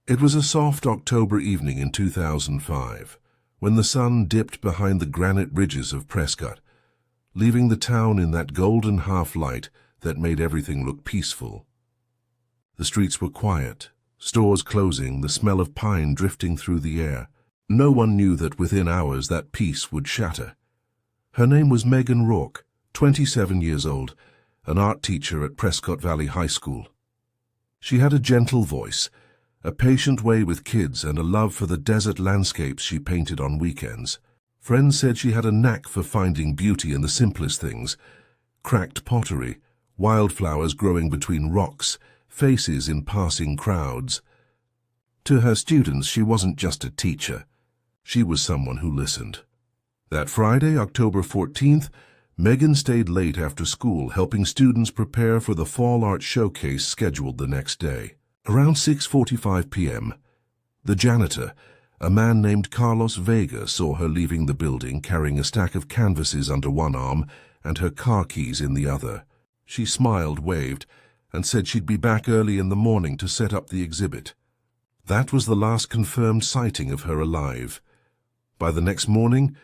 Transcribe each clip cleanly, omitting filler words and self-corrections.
It was a soft October evening in 2005, when the sun dipped behind the granite ridges of Prescott, leaving the town in that golden half-light that made everything look peaceful. The streets were quiet, stores closing, the smell of pine drifting through the air. No one knew that within hours that peace would shatter. Her name was Megan Rourke, 27 years old, an art teacher at Prescott Valley High School. She had a gentle voice, a patient way with kids, and a love for the desert landscapes she painted on weekends. Friends said she had a knack for finding beauty in the simplest things: cracked pottery, wildflowers growing between rocks, faces in passing crowds. To her students, she wasn't just a teacher. She was someone who listened. That Friday, October 14th, Megan stayed late after school, helping students prepare for the Fall Art Showcase scheduled the next day. Around 6:45 p.m., the janitor, a man named Carlos Vega, saw her leaving the building carrying a stack of canvases under one arm and her car keys in the other. She smiled, waved, and said she'd be back early in the morning to set up the exhibit. That was the last confirmed sighting of her alive. By the next morning,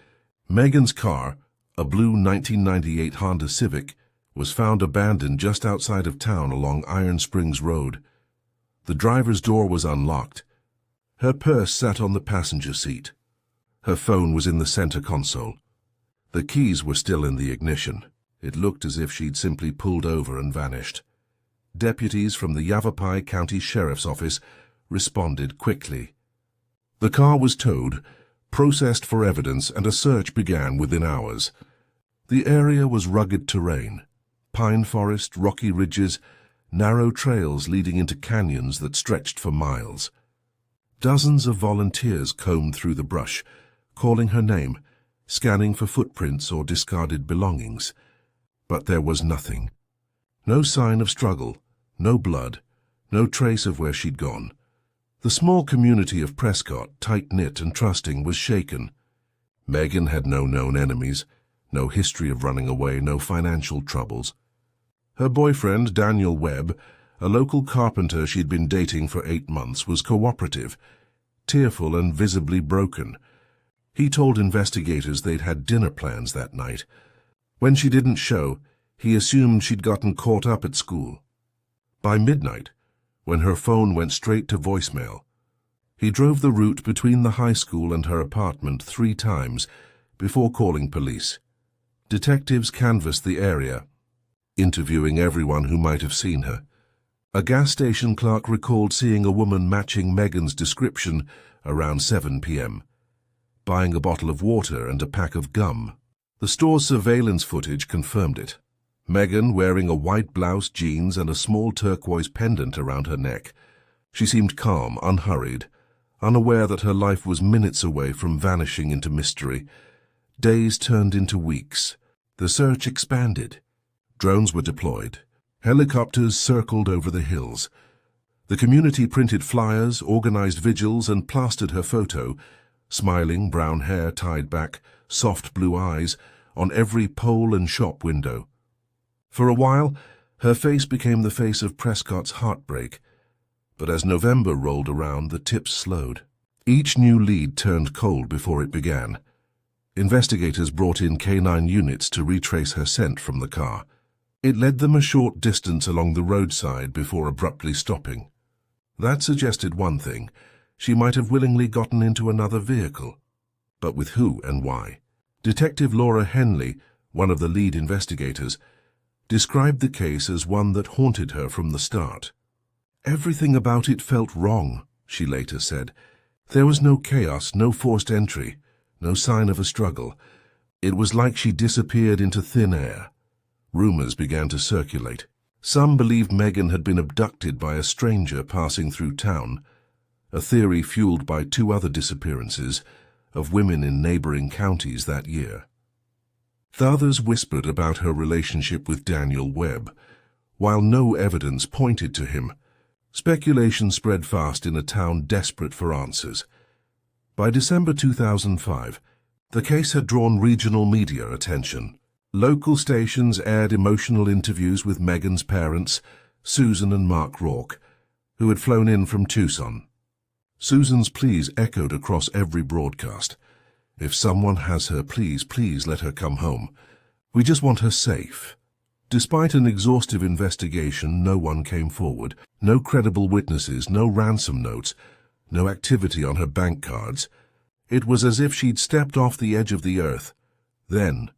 Megan's car, a blue 1998 Honda Civic, was found abandoned just outside of town along Iron Springs Road. The driver's door was unlocked. Her purse sat on the passenger seat. Her phone was in the center console. The keys were still in the ignition. It looked as if she'd simply pulled over and vanished. Deputies from the Yavapai County Sheriff's Office responded quickly. The car was towed, processed for evidence, and a search began within hours. The area was rugged terrain: pine forest, rocky ridges, narrow trails leading into canyons that stretched for miles. Dozens of volunteers combed through the brush, calling her name, scanning for footprints or discarded belongings. But there was nothing. No sign of struggle, no blood, no trace of where she'd gone. The small community of Prescott, tight-knit and trusting, was shaken. Megan had no known enemies, no history of running away, no financial troubles. Her boyfriend, Daniel Webb, a local carpenter she'd been dating for 8 months, was cooperative, tearful and visibly broken. He told investigators they'd had dinner plans that night. When she didn't show, he assumed she'd gotten caught up at school. By midnight, when her phone went straight to voicemail, he drove the route between the high school and her apartment 3 times before calling police. Detectives canvassed the area, interviewing everyone who might have seen her. A gas station clerk recalled seeing a woman matching Megan's description around 7 p.m., buying a bottle of water and a pack of gum. The store's surveillance footage confirmed it. Megan wearing a white blouse, jeans, and a small turquoise pendant around her neck. She seemed calm, unhurried, unaware that her life was minutes away from vanishing into mystery. Days turned into weeks. The search expanded. Drones were deployed. Helicopters circled over the hills. The community printed flyers, organized vigils, and plastered her photo, smiling, brown hair tied back, soft blue eyes, on every pole and shop window. For a while, her face became the face of Prescott's heartbreak. But as November rolled around, the tips slowed. Each new lead turned cold before it began. Investigators brought in canine units to retrace her scent from the car. It led them a short distance along the roadside before abruptly stopping. That suggested one thing: she might have willingly gotten into another vehicle. But with who and why? Detective Laura Henley, one of the lead investigators, described the case as one that haunted her from the start. "Everything about it felt wrong," she later said. "There was no chaos, no forced entry, no sign of a struggle. It was like she disappeared into thin air." Rumors began to circulate. Some believed Megan had been abducted by a stranger passing through town, a theory fueled by 2 other disappearances of women in neighboring counties that year. The others whispered about her relationship with Daniel Webb. While no evidence pointed to him, speculation spread fast in a town desperate for answers. By December 2005, the case had drawn regional media attention. Local stations aired emotional interviews with Megan's parents, Susan and Mark Rourke, who had flown in from Tucson. Susan's pleas echoed across every broadcast. If someone has her, please, please let her come home. We just want her safe. Despite an exhaustive investigation, no one came forward. No credible witnesses, no ransom notes, no activity on her bank cards. It was as if she'd stepped off the edge of the earth. Then,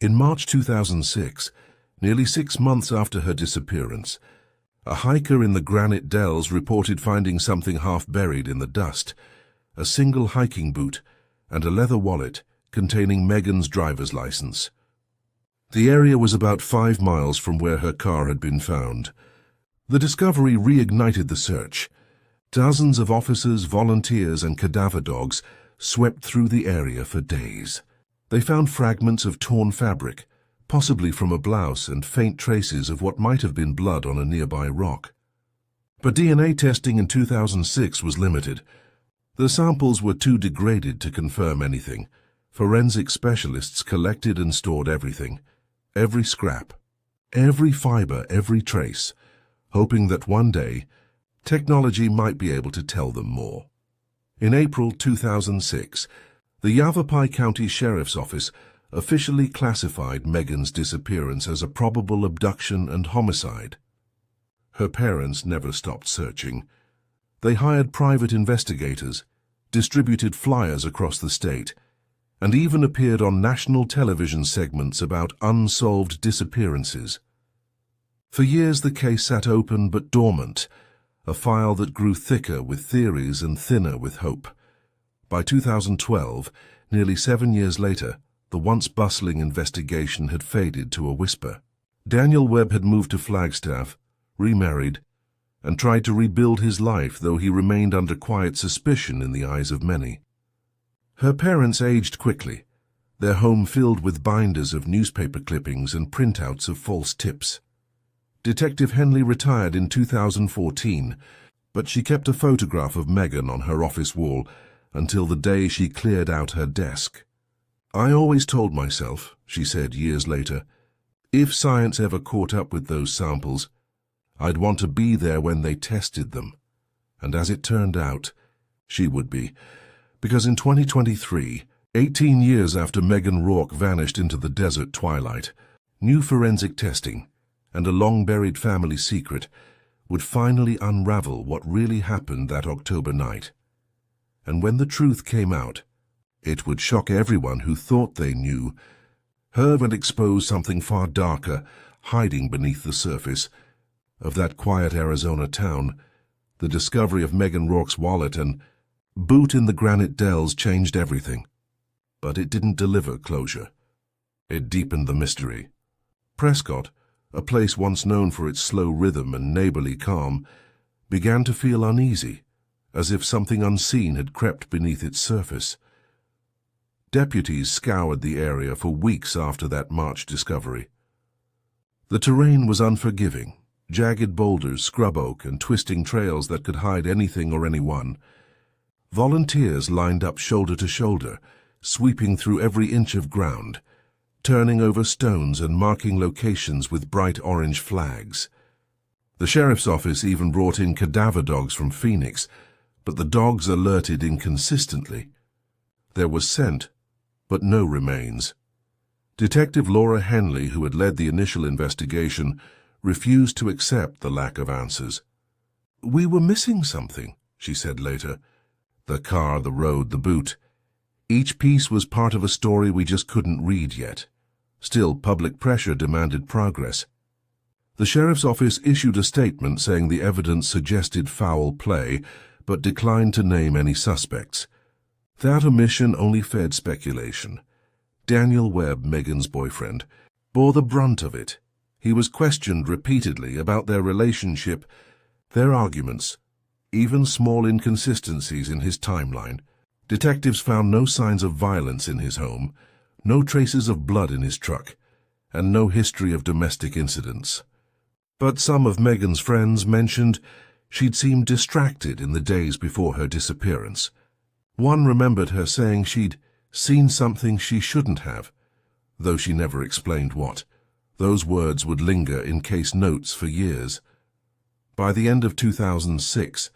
in March 2006, nearly 6 months after her disappearance, a hiker in the Granite Dells reported finding something half buried in the dust, a single hiking boot and a leather wallet containing Megan's driver's license. The area was about 5 miles from where her car had been found. The discovery reignited the search. Dozens of officers, volunteers, and cadaver dogs swept through the area for days. They found fragments of torn fabric, possibly from a blouse, and faint traces of what might have been blood on a nearby rock. But DNA testing in 2006 was limited. The samples were too degraded to confirm anything. Forensic specialists collected and stored everything, every scrap, every fiber, every trace, hoping that one day technology might be able to tell them more. In April 2006, the Yavapai County Sheriff's Office officially classified Megan's disappearance as a probable abduction and homicide. Her parents never stopped searching. They hired private investigators, distributed flyers across the state, and even appeared on national television segments about unsolved disappearances. For years the case sat open but dormant, a file that grew thicker with theories and thinner with hope. By 2012, nearly 7 years later, the once bustling investigation had faded to a whisper. Daniel Webb had moved to Flagstaff, remarried, and tried to rebuild his life, though he remained under quiet suspicion in the eyes of many. Her parents aged quickly, their home filled with binders of newspaper clippings and printouts of false tips. Detective Henley retired in 2014, but she kept a photograph of Megan on her office wall until the day she cleared out her desk. "I always told myself," she said years later, "if science ever caught up with those samples, I'd want to be there when they tested them." And as it turned out, she would be. Because in 2023, 18 years after Megan Rourke vanished into the desert twilight, new forensic testing and a long-buried family secret would finally unravel what really happened that October night. And when the truth came out, it would shock everyone who thought they knew. Her would expose something far darker, hiding beneath the surface of that quiet Arizona town. The discovery of Megan Rourke's wallet and boot in the Granite Dells changed everything. But it didn't deliver closure. It deepened the mystery. Prescott, a place once known for its slow rhythm and neighborly calm, began to feel uneasy, as if something unseen had crept beneath its surface. Deputies scoured the area for weeks after that March discovery. The terrain was unforgiving, jagged boulders, scrub oak, and twisting trails that could hide anything or anyone. Volunteers lined up shoulder to shoulder, sweeping through every inch of ground, turning over stones and marking locations with bright orange flags. The sheriff's office even brought in cadaver dogs from Phoenix, but the dogs alerted inconsistently. There was scent, but no remains. Detective Laura Henley, who had led the initial investigation, refused to accept the lack of answers. "We were missing something," she said later. The car, the road, the boot. Each piece was part of a story we just couldn't read yet. Still, public pressure demanded progress. The sheriff's office issued a statement saying the evidence suggested foul play, but declined to name any suspects. That omission only fed speculation. Daniel Webb, Megan's boyfriend, bore the brunt of it. He was questioned repeatedly about their relationship, their arguments, even small inconsistencies in his timeline. Detectives found no signs of violence in his home, no traces of blood in his truck, and no history of domestic incidents. But some of Megan's friends mentioned she'd seemed distracted in the days before her disappearance. One remembered her saying she'd seen something she shouldn't have, though she never explained what. Those words would linger in case notes for years. By the end of 2006,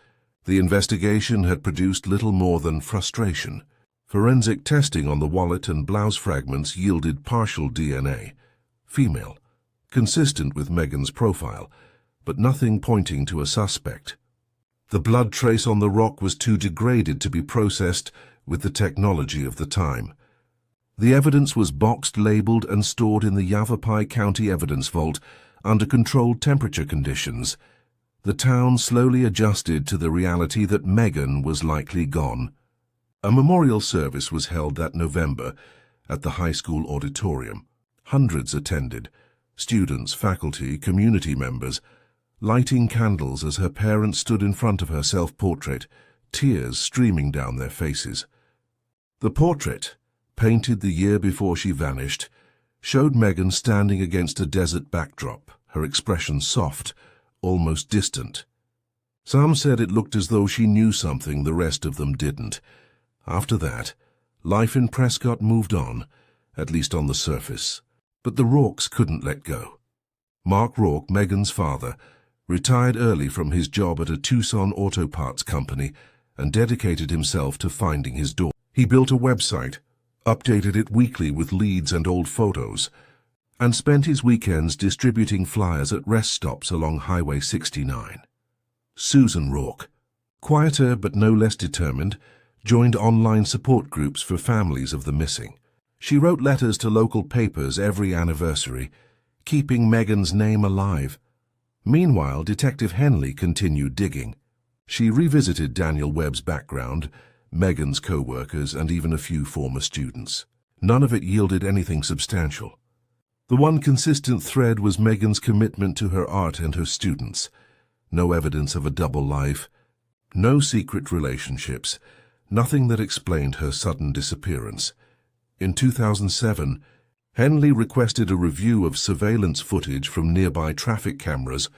The investigation had produced little more than frustration. Forensic testing on the wallet and blouse fragments yielded partial DNA, female, consistent with Megan's profile, but nothing pointing to a suspect. The blood trace on the rock was too degraded to be processed with the technology of the time. The evidence was boxed, labeled, and stored in the Yavapai County Evidence Vault under controlled temperature conditions. The town slowly adjusted to the reality that Megan was likely gone. A memorial service was held that November at the high school auditorium. Hundreds attended, students, faculty, community members, lighting candles as her parents stood in front of her self-portrait, tears streaming down their faces. The portrait, painted the year before she vanished, showed Megan standing against a desert backdrop, her expression soft, almost distant. Some said it looked as though she knew something the rest of them didn't. After that, life in Prescott moved on, at least on the surface. But the Rourkes couldn't let go. Mark Rourke, Megan's father, retired early from his job at a Tucson auto parts company and dedicated himself to finding his daughter. He built a website, updated it weekly with leads and old photos, and spent his weekends distributing flyers at rest stops along Highway 69. Susan Rourke, quieter but no less determined, joined online support groups for families of the missing. She wrote letters to local papers every anniversary, keeping Megan's name alive. Meanwhile, Detective Henley continued digging. She revisited Daniel Webb's background, Megan's co-workers, and even a few former students. None of it yielded anything substantial. The one consistent thread was Megan's commitment to her art and her students. No evidence of a double life, no secret relationships, nothing that explained her sudden disappearance. In 2007, Henley requested a review of surveillance footage from nearby traffic cameras,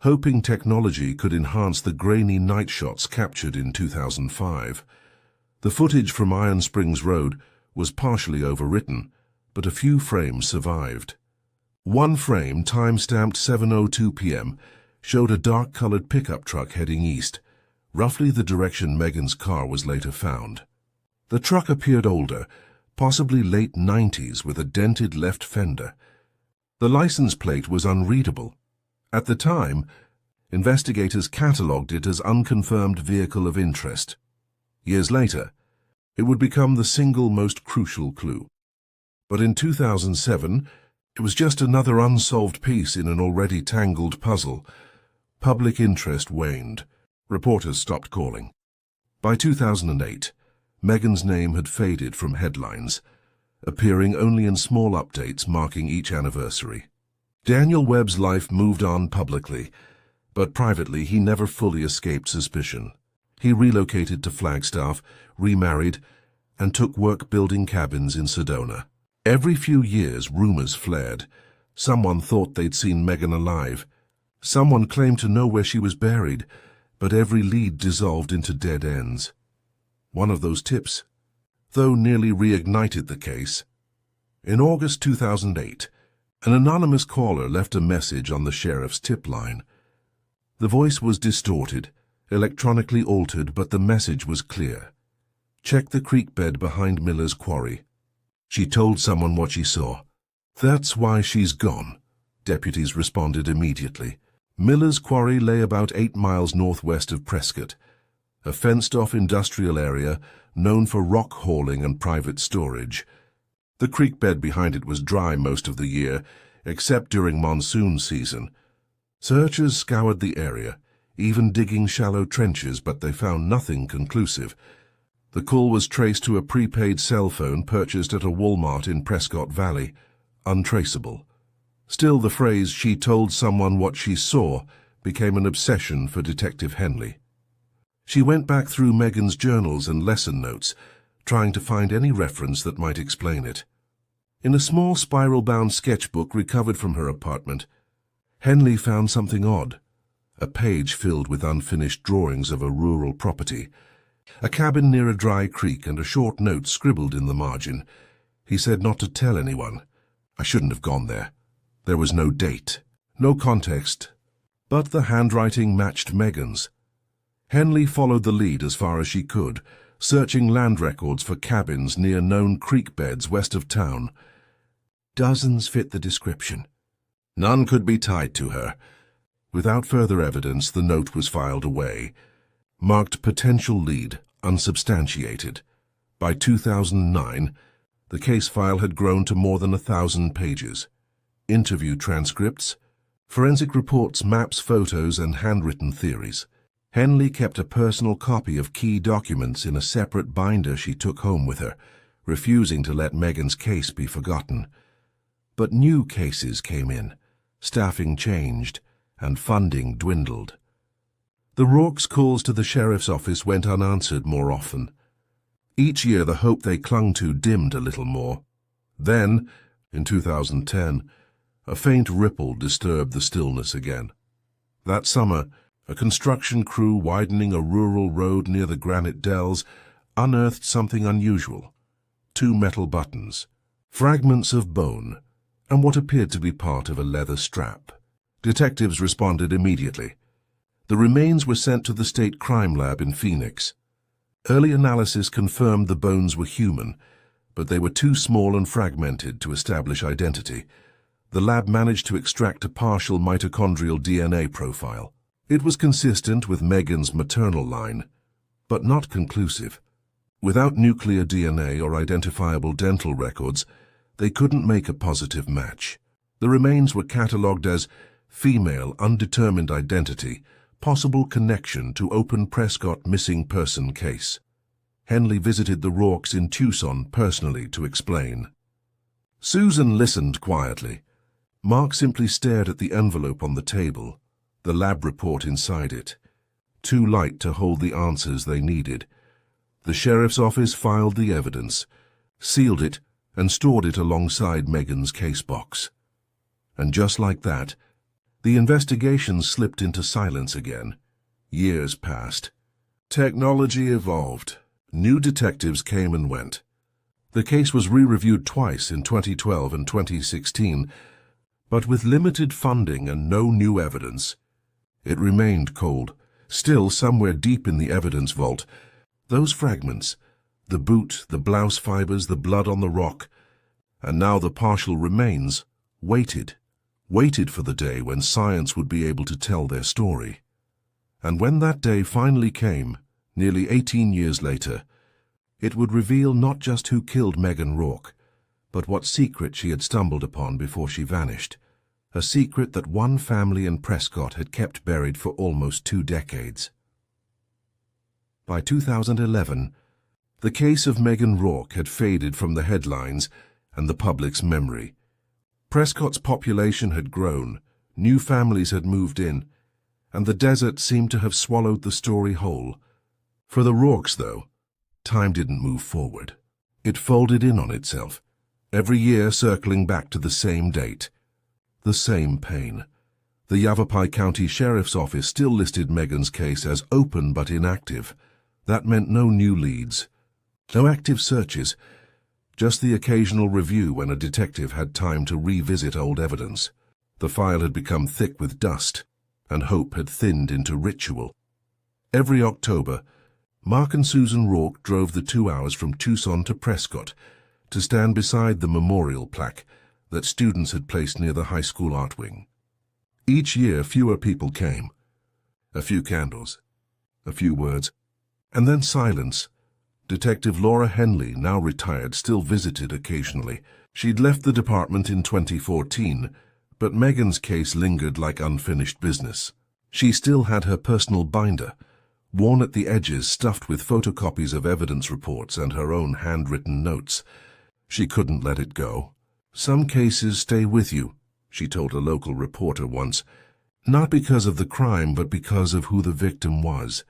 hoping technology could enhance the grainy night shots captured in 2005. The footage from Iron Springs Road was partially overwritten, but a few frames survived. One frame, time-stamped 7:02 p.m., showed a dark-colored pickup truck heading east, roughly the direction Megan's car was later found. The truck appeared older, possibly late 90s, with a dented left fender. The license plate was unreadable. At the time, investigators catalogued it as unconfirmed vehicle of interest. Years later, it would become the single most crucial clue. But in 2007, it was just another unsolved piece in an already tangled puzzle. Public interest waned. Reporters stopped calling. By 2008, Megan's name had faded from headlines, appearing only in small updates marking each anniversary. Daniel Webb's life moved on publicly, but privately he never fully escaped suspicion. He relocated to Flagstaff, remarried, and took work building cabins in Sedona. Every few years, rumors flared. Someone thought they'd seen Megan alive. Someone claimed to know where she was buried, but every lead dissolved into dead ends. One of those tips, though, nearly reignited the case. In August 2008, an anonymous caller left a message on the sheriff's tip line. The voice was distorted, electronically altered, but the message was clear. Check the creek bed behind Miller's quarry. She told someone what she saw. That's why she's gone, deputies responded immediately. Miller's quarry lay about 8 miles northwest of Prescott, a fenced-off industrial area known for rock hauling and private storage. The creek bed behind it was dry most of the year, except during monsoon season. Searchers scoured the area, even digging shallow trenches, but they found nothing conclusive. The call was traced to a prepaid cell phone purchased at a Walmart in Prescott Valley, untraceable. Still, the phrase, "she told someone what she saw," became an obsession for Detective Henley. She went back through Megan's journals and lesson notes, trying to find any reference that might explain it. In a small spiral-bound sketchbook recovered from her apartment, Henley found something odd. A page filled with unfinished drawings of a rural property, a cabin near a dry creek, and a short note scribbled in the margin. He said not to tell anyone. I shouldn't have gone there. There was no date, no context, but the handwriting matched Megan's. Henley followed the lead as far as she could, searching land records for cabins near known creek beds west of town. Dozens fit the description. None could be tied to her. Without further evidence, the note was filed away, marked potential lead, unsubstantiated. By 2009, the case file had grown to more than 1,000 pages. Interview transcripts, forensic reports, maps, photos, and handwritten theories. Henley kept a personal copy of key documents in a separate binder she took home with her, refusing to let Megan's case be forgotten. But new cases came in, staffing changed, and funding dwindled. The Rourke's calls to the sheriff's office went unanswered more often. Each year the hope they clung to dimmed a little more. Then, in 2010, a faint ripple disturbed the stillness again. That summer, a construction crew widening a rural road near the Granite Dells unearthed something unusual. 2 metal buttons, fragments of bone, and what appeared to be part of a leather strap. Detectives responded immediately. The remains were sent to the State Crime Lab in Phoenix. Early analysis confirmed the bones were human, but they were too small and fragmented to establish identity. The lab managed to extract a partial mitochondrial DNA profile. It was consistent with Megan's maternal line, but not conclusive. Without nuclear DNA or identifiable dental records, they couldn't make a positive match. The remains were catalogued as female, undetermined identity, possible connection to open Prescott missing person case. Henley visited the Rourkes in Tucson personally to explain. Susan listened quietly. Mark simply stared at the envelope on the table, the lab report inside it, too light to hold the answers they needed. The sheriff's office filed the evidence, sealed it, and stored it alongside Megan's case box. And just like that, the investigation slipped into silence again. Years passed. Technology evolved. New detectives came and went. The case was re-reviewed twice in 2012 and 2016, but with limited funding and no new evidence, it remained cold. Still, somewhere deep in the evidence vault, those fragments, the boot, the blouse fibers, the blood on the rock, and now the partial remains, waited for the day when science would be able to tell their story. And when that day finally came, nearly 18 years later, it would reveal not just who killed Megan Rourke, but what secret she had stumbled upon before she vanished. A secret that one family in Prescott had kept buried for almost 2 decades. By 2011, the case of Megan Rourke had faded from the headlines and the public's memory. Prescott's population had grown, new families had moved in, and the desert seemed to have swallowed the story whole. For the Rourkes, though, time didn't move forward. It folded in on itself, every year circling back to the same date. The same pain. The Yavapai County Sheriff's Office still listed Megan's case as open but inactive. That meant no new leads, no active searches, just the occasional review when a detective had time to revisit old evidence. The file had become thick with dust, and hope had thinned into ritual. Every October, Mark and Susan Rourke drove the 2 hours from Tucson to Prescott to stand beside the memorial plaque that students had placed near the high school art wing. Each year, fewer people came. A few candles, a few words, and then silence. Detective Laura Henley, now retired, still visited occasionally. She'd left the department in 2014, but Megan's case lingered like unfinished business. She still had her personal binder, worn at the edges, stuffed with photocopies of evidence reports and her own handwritten notes. She couldn't let it go. "Some cases stay with you," she told a local reporter once, not because of the crime, but because of who the victim was.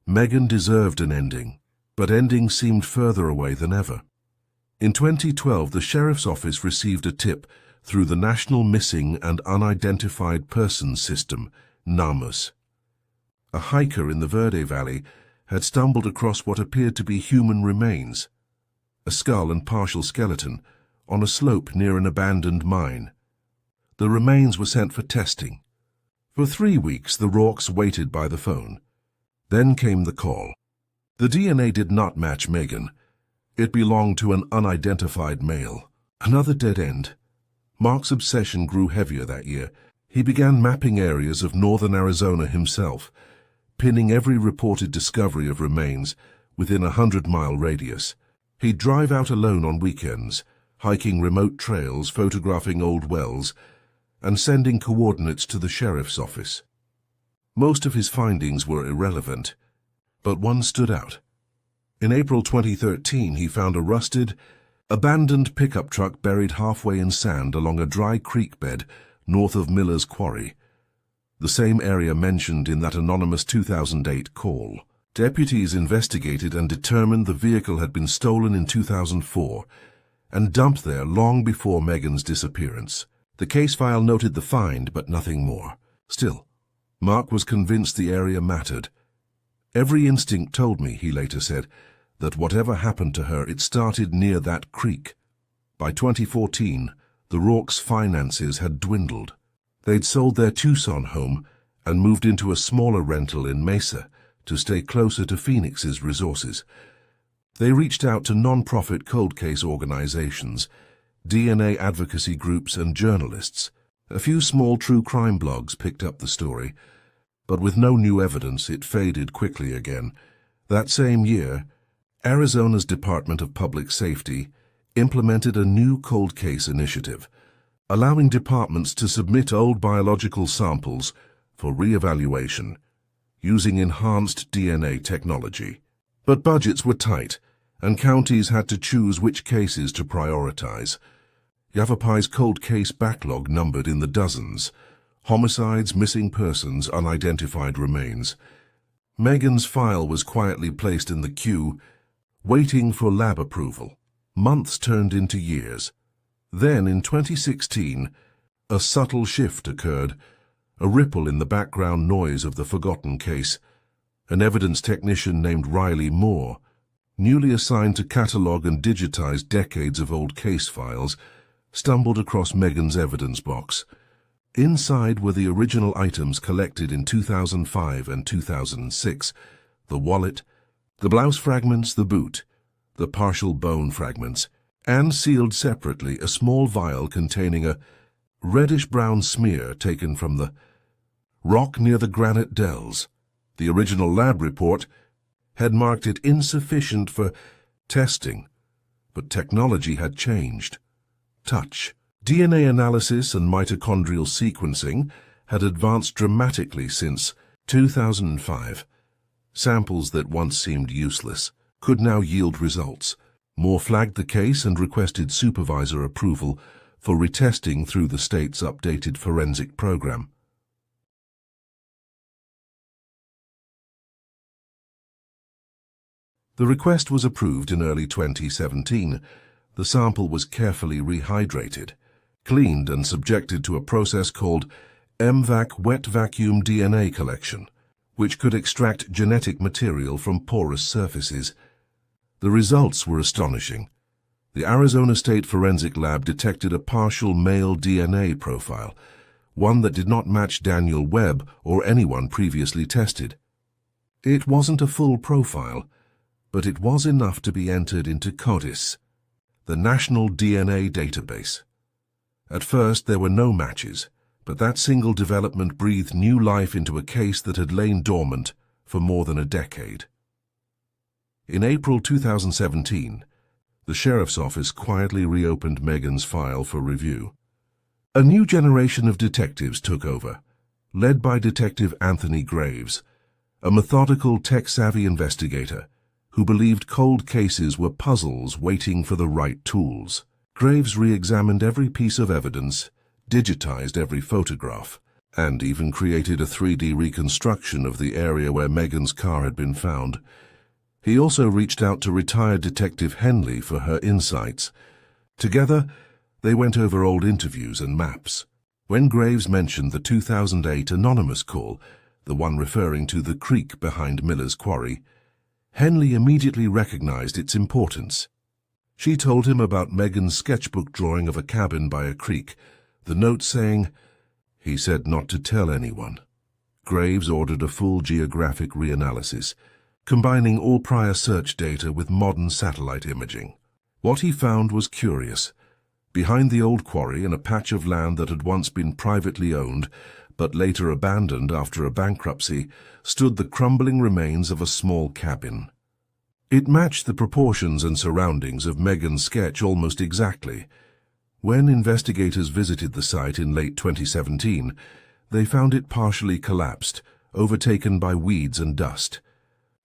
Megan deserved an ending, but endings seemed further away than ever. In 2012, the Sheriff's Office received a tip through the National Missing and Unidentified Persons System, NAMUS. A hiker in the Verde Valley had stumbled across what appeared to be human remains, a skull and partial skeleton, on a slope near an abandoned mine. The remains were sent for testing. For 3 weeks, the Rourkes waited by the phone. Then came the call. The DNA did not match Megan. It belonged to an unidentified male. Another dead end. Mark's obsession grew heavier that year. He began mapping areas of northern Arizona himself, pinning every reported discovery of remains within a 100-mile radius. He'd drive out alone on weekends, hiking remote trails, photographing old wells, and sending coordinates to the sheriff's office. Most of his findings were irrelevant, but one stood out. In April 2013, he found a rusted, abandoned pickup truck buried halfway in sand along a dry creek bed north of Miller's Quarry, the same area mentioned in that anonymous 2008 call. Deputies investigated and determined the vehicle had been stolen in 2004 and dumped there long before Megan's disappearance. The case file noted the find, but nothing more. Still, Mark was convinced the area mattered. Every instinct told me, he later said, that whatever happened to her, it started near that creek. By 2014, the Rourke's finances had dwindled. They'd sold their Tucson home and moved into a smaller rental in Mesa to stay closer to Phoenix's resources. They reached out to non-profit cold case organizations, DNA advocacy groups, and journalists. A few small true crime blogs picked up the story, but with no new evidence, it faded quickly again. That same year, Arizona's Department of Public Safety implemented a new cold case initiative, allowing departments to submit old biological samples for re-evaluation using enhanced DNA technology. But budgets were tight, and counties had to choose which cases to prioritize. Yavapai's cold case backlog numbered in the dozens: homicides, missing persons, unidentified remains. Megan's file was quietly placed in the queue, waiting for lab approval. Months turned into years. Then, in 2016, a subtle shift occurred, a ripple in the background noise of the forgotten case. An evidence technician named Riley Moore, newly assigned to catalog and digitize decades of old case files, stumbled across Megan's evidence box. Inside were the original items collected in 2005 and 2006, the wallet, the blouse fragments, the boot, the partial bone fragments, and sealed separately a small vial containing a reddish-brown smear taken from the rock near the Granite Dells. The original lab report had marked it insufficient for testing, but technology had changed. Touch. DNA analysis and mitochondrial sequencing had advanced dramatically since 2005. Samples that once seemed useless could now yield results. Moore flagged the case and requested supervisor approval for retesting through the state's updated forensic program. The request was approved in early 2017. The sample was carefully rehydrated, cleaned, and subjected to a process called MVAC wet vacuum DNA collection, which could extract genetic material from porous surfaces. The results were astonishing. The Arizona State Forensic Lab detected a partial male DNA profile, one that did not match Daniel Webb or anyone previously tested. It wasn't a full profile, but it was enough to be entered into CODIS, the National DNA Database. At first, there were no matches, but that single development breathed new life into a case that had lain dormant for more than a decade. In April 2017, the sheriff's office quietly reopened Megan's file for review. A new generation of detectives took over, led by Detective Anthony Graves, a methodical, tech-savvy investigator who believed cold cases were puzzles waiting for the right tools. Graves re-examined every piece of evidence, digitized every photograph, and even created a 3D reconstruction of the area where Megan's car had been found. He also reached out to retired Detective Henley for her insights. Together, they went over old interviews and maps. When Graves mentioned the 2008 anonymous call, the one referring to the creek behind Miller's Quarry, Henley immediately recognized its importance. She told him about Megan's sketchbook drawing of a cabin by a creek, the note saying, "He said not to tell anyone." Graves ordered a full geographic reanalysis, combining all prior search data with modern satellite imaging. What he found was curious. Behind the old quarry, in a patch of land that had once been privately owned, but later abandoned after a bankruptcy, stood the crumbling remains of a small cabin. It matched the proportions and surroundings of Megan's sketch almost exactly. When investigators visited the site in late 2017, they found it partially collapsed, overtaken by weeds and dust.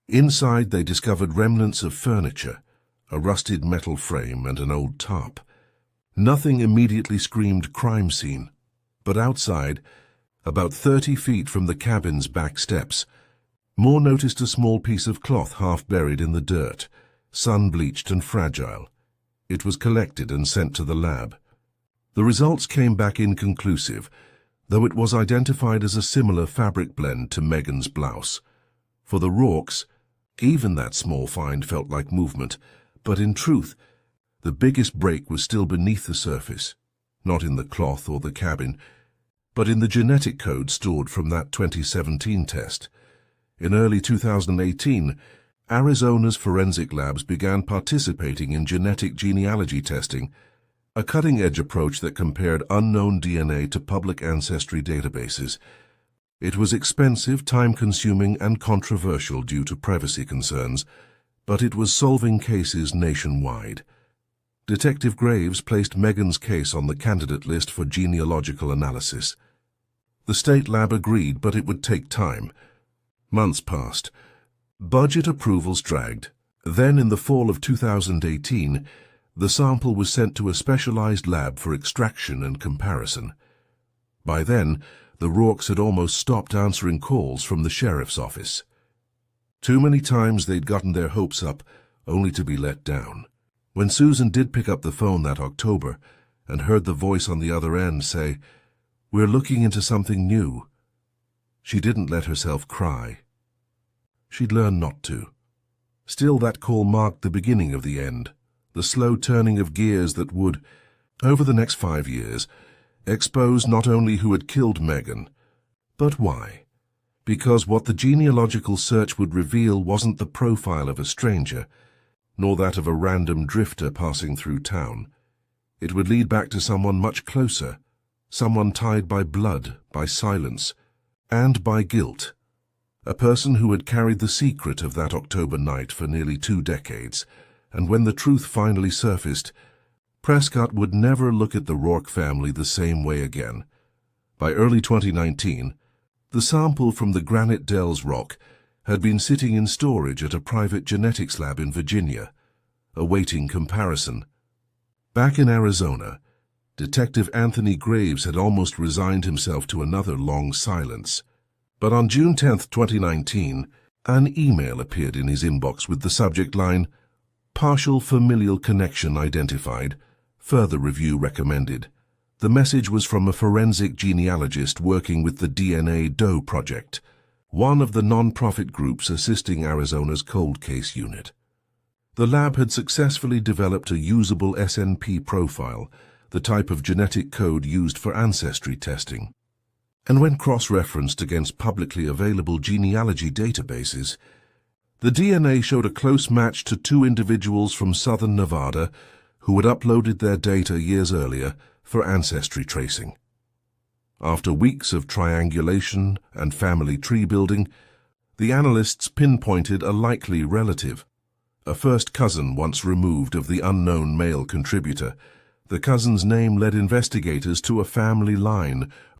Inside, they discovered remnants of furniture, a rusted metal frame and an old tarp. Nothing immediately screamed crime scene, but outside, about 30 feet from the cabin's back steps, Moore noticed a small piece of cloth half buried in the dirt, sun-bleached and fragile. It was collected and sent to the lab. The results came back inconclusive, though it was identified as a similar fabric blend to Megan's blouse. For the Rourkes, even that small find felt like movement, but in truth, the biggest break was still beneath the surface, not in the cloth or the cabin, but in the genetic code stored from that 2017 test. In early 2018, Arizona's forensic labs began participating in genetic genealogy testing, a cutting-edge approach that compared unknown DNA to public ancestry databases. It was expensive, time-consuming, and controversial due to privacy concerns, but it was solving cases nationwide. Detective Graves placed Megan's case on the candidate list for genealogical analysis. The state lab agreed, but it would take time. Months passed. Budget approvals dragged. Then, in the fall of 2018, the sample was sent to a specialized lab for extraction and comparison. By then, the Rourkes had almost stopped answering calls from the sheriff's office. Too many times they'd gotten their hopes up, only to be let down. When Susan did pick up the phone that October and heard the voice on the other end say, "We're looking into something new," she didn't let herself cry. She'd learned not to. Still, that call marked the beginning of the end, the slow turning of gears that would, over the next 5 years, expose not only who had killed Megan, but why. Because what the genealogical search would reveal wasn't the profile of a stranger, nor that of a random drifter passing through town. It would lead back to someone much closer, someone tied by blood, by silence, and by guilt. A person who had carried the secret of that October night for nearly 2 decades, and when the truth finally surfaced, Prescott would never look at the Rourke family the same way again. By early 2019, the sample from the Granite Dells rock had been sitting in storage at a private genetics lab in Virginia, awaiting comparison. Back in Arizona, Detective Anthony Graves had almost resigned himself to another long silence. But on June 10, 2019, an email appeared in his inbox with the subject line, "Partial familial connection identified. Further review recommended." The message was from a forensic genealogist working with the DNA Doe Project, one of the non-profit groups assisting Arizona's cold case unit. The lab had successfully developed a usable SNP profile, the type of genetic code used for ancestry testing. And when cross-referenced against publicly available genealogy databases, the DNA showed a close match to 2 individuals from southern Nevada who had uploaded their data years earlier for ancestry tracing. After weeks of triangulation and family tree building, the analysts pinpointed a likely relative, a first cousin once removed of the unknown male contributor. The cousin's name led investigators to a family line